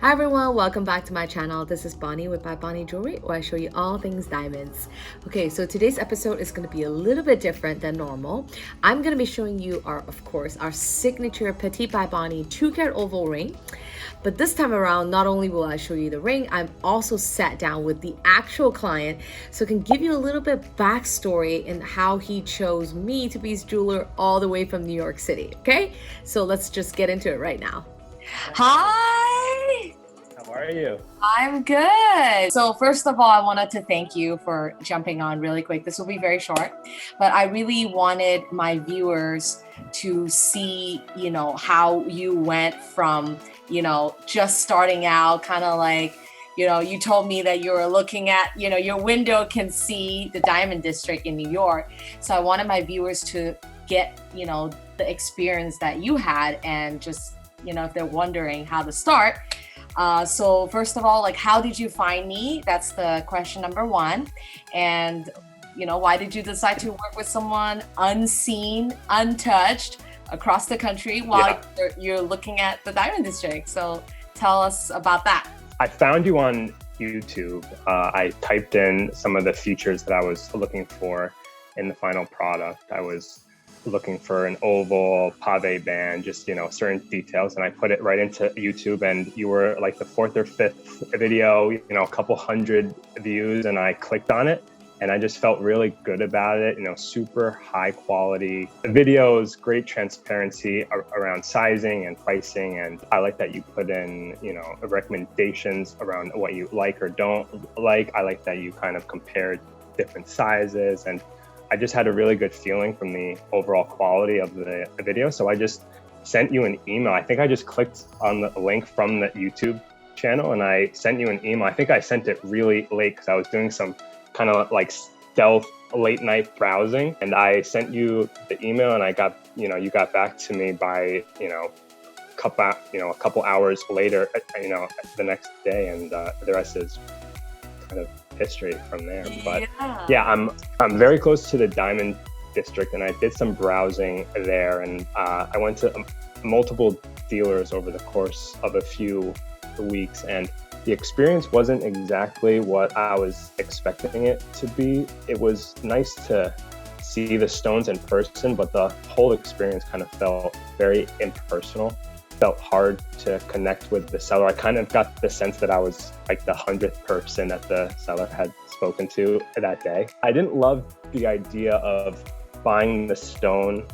Hi everyone, welcome back to my channel. This is Bonnie with By Bonnie Jewelry, where I show you all things diamonds. Okay, so today's episode is going to be a little bit different than normal. I'm going to be showing you of course, our signature Petite by Bonnie 2-carat oval ring. But this time around, not only will I show you the ring, I'm also sat down with the actual client so I can give you a little bit backstory in how he chose me to be his jeweler all the way from New York City. Okay, so let's just get into it right now. Hi! How are you? I'm good. So first of all, I wanted to thank you for jumping on really quick. This will be very short, but I really wanted my viewers to see, how you went from, just starting out kind of like, you told me that you were looking at, your window can see the Diamond District in New York. So I wanted my viewers to get, the experience that you had and just, if they're wondering how to start. So first of all, how did you find me? That's the question number one. And, why did you decide to work with someone unseen, untouched across the country while you're looking at the Diamond District? So tell us about that. I found you on YouTube. I typed in some of the features that I was looking for in the final product. I was looking for an oval pave band, just certain details, and I put it right into YouTube, and you were like the fourth or fifth video, a couple hundred views, and I clicked on it and I just felt really good about it. Super high quality videos, great transparency around sizing and pricing, and I like that you put in recommendations around what you like or don't like. I like that you kind of compared different sizes, and I just had a really good feeling from the overall quality of the video. So I just sent you an email. I think I just clicked on the link from the YouTube channel and I sent you an email. I think I sent it really late because I was doing some kind of like stealth late night browsing, and I sent you the email and I got, you got back to me by, a couple hours later, the next day, and the rest is kind of history from there. But yeah, I'm very close to the Diamond District, and I did some browsing there, and I went to multiple dealers over the course of a few weeks, and the experience wasn't exactly what I was expecting it to be. It was nice to see the stones in person, but the whole experience kind of felt very impersonal. Felt hard to connect with the seller. I kind of got the sense that I was like the 100th person that the seller had spoken to that day. I didn't love the idea of buying the stone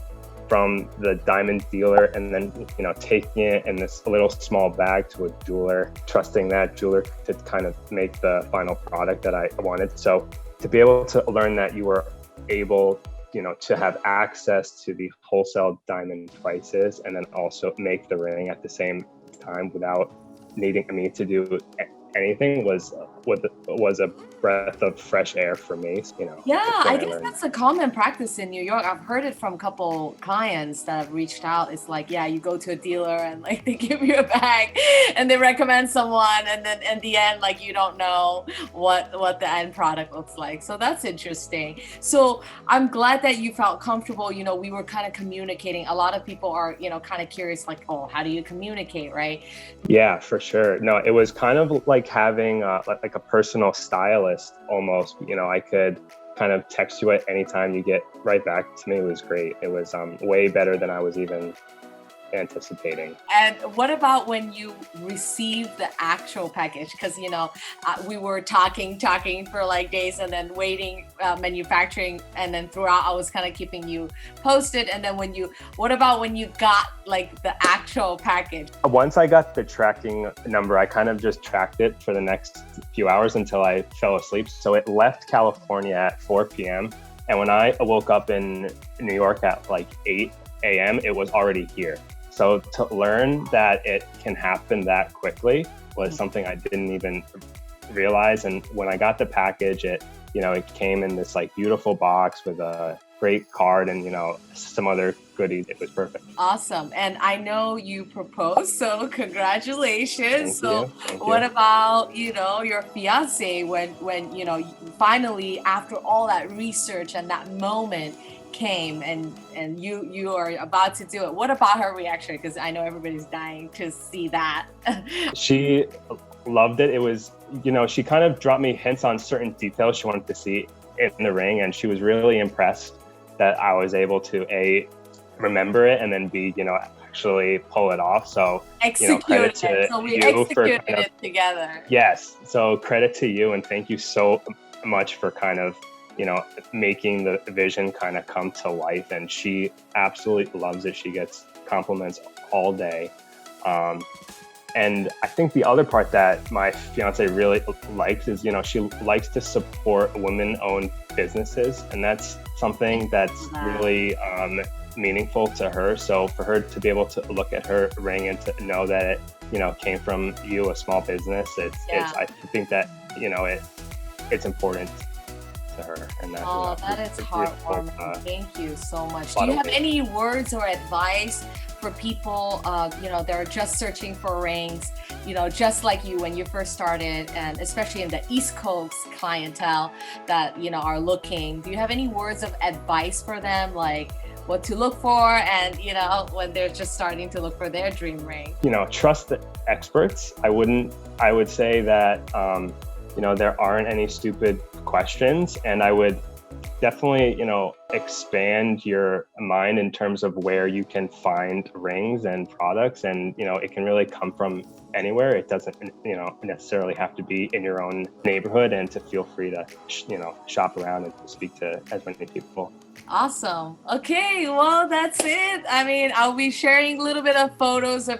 from the diamond dealer and then, taking it in this little small bag to a jeweler, trusting that jeweler to kind of make the final product that I wanted. So to be able to learn that you were able to have access to the wholesale diamond prices and then also make the ring at the same time without needing me to do anything was a breath of fresh air for me. Yeah, I guess that's a common practice in New York. I've heard it from a couple clients that have reached out. It's like, yeah, you go to a dealer and they give you a bag and they recommend someone, and then in the end, you don't know what the end product looks like. So that's interesting. So I'm glad that you felt comfortable. We were kind of communicating. A lot of people are, kind of curious, oh, how do you communicate, right? Yeah, for sure. No, it was kind of like having like a personal stylist almost. I could kind of text you at any time, you get right back to me. It was great. It was way better than I was even anticipating. And what about when you received the actual package? Because we were talking for days, and then waiting, manufacturing, and then throughout I was kind of keeping you posted. And then what about when you got the actual package? Once I got the tracking number, I kind of just tracked it for the next few hours until I fell asleep. So it left California at 4 p.m. and when I woke up in New York at 8 a.m., it was already here. So to learn that it can happen that quickly was something I didn't even realize. And when I got the package, it came in this beautiful box with a great card and, some other goodies. It was perfect. Awesome. And I know you proposed, so congratulations. Thank you. What about, your fiance when finally, after all that research and that moment, came and you are about to do it, what about her reaction? Because I know everybody's dying to see that. She loved it. It was, you know, she kind of dropped me hints on certain details she wanted to see in the ring, and she was really impressed that I was able to A, remember it, and then B, you know, actually pull it off. So, you know, credit to you for kind of, it together. Yes. So credit to you, and thank you so much for kind of, you know, making the vision kind of come to life. And she absolutely loves it. She gets compliments all day. And I think the other part that my fiance really likes is, you know, she likes to support women-owned businesses, and that's something that's really meaningful to her. So for her to be able to look at her ring and to know that it, you know, came from you, a small business, it's I think that, you know, it's important to her. And that, oh, you know, that is heartwarming. Thank you so much. Do you have any words or advice for people, you know, they're just searching for rings, you know, just like you when you first started, and especially in the East Coast clientele that, you know, are looking? Do you have any words of advice for them, like what to look for, and, you know, when they're just starting to look for their dream ring? You know, trust the experts. I would say that, you know, there aren't any stupid questions, and I would definitely, you know, expand your mind in terms of where you can find rings and products. And, you know, it can really come from anywhere. It doesn't, you know, necessarily have to be in your own neighborhood, and to feel free to, you know, shop around and speak to as many people. Awesome. Okay, well, that's it. I mean, I'll be sharing a little bit of photos of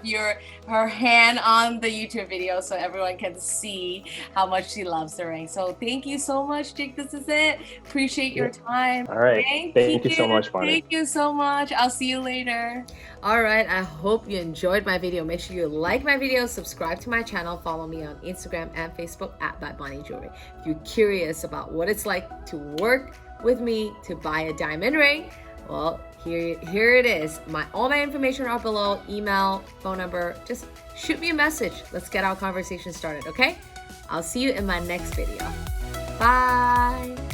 her hand on the YouTube video so everyone can see how much she loves the ring. So thank you so much, Jake. This is it. Appreciate your time. All right. Thank you so much, Bonnie. Thank you so much. I'll see you later. All right. I hope you enjoyed my video. Make sure you like my video, subscribe to my channel, follow me on Instagram and Facebook at bybonniejewelry. If you're curious about what it's like to work with me to buy a diamond ring, well, here it is. All my information are below, email, phone number. Just shoot me a message. Let's get our conversation started, okay? I'll see you in my next video. Bye.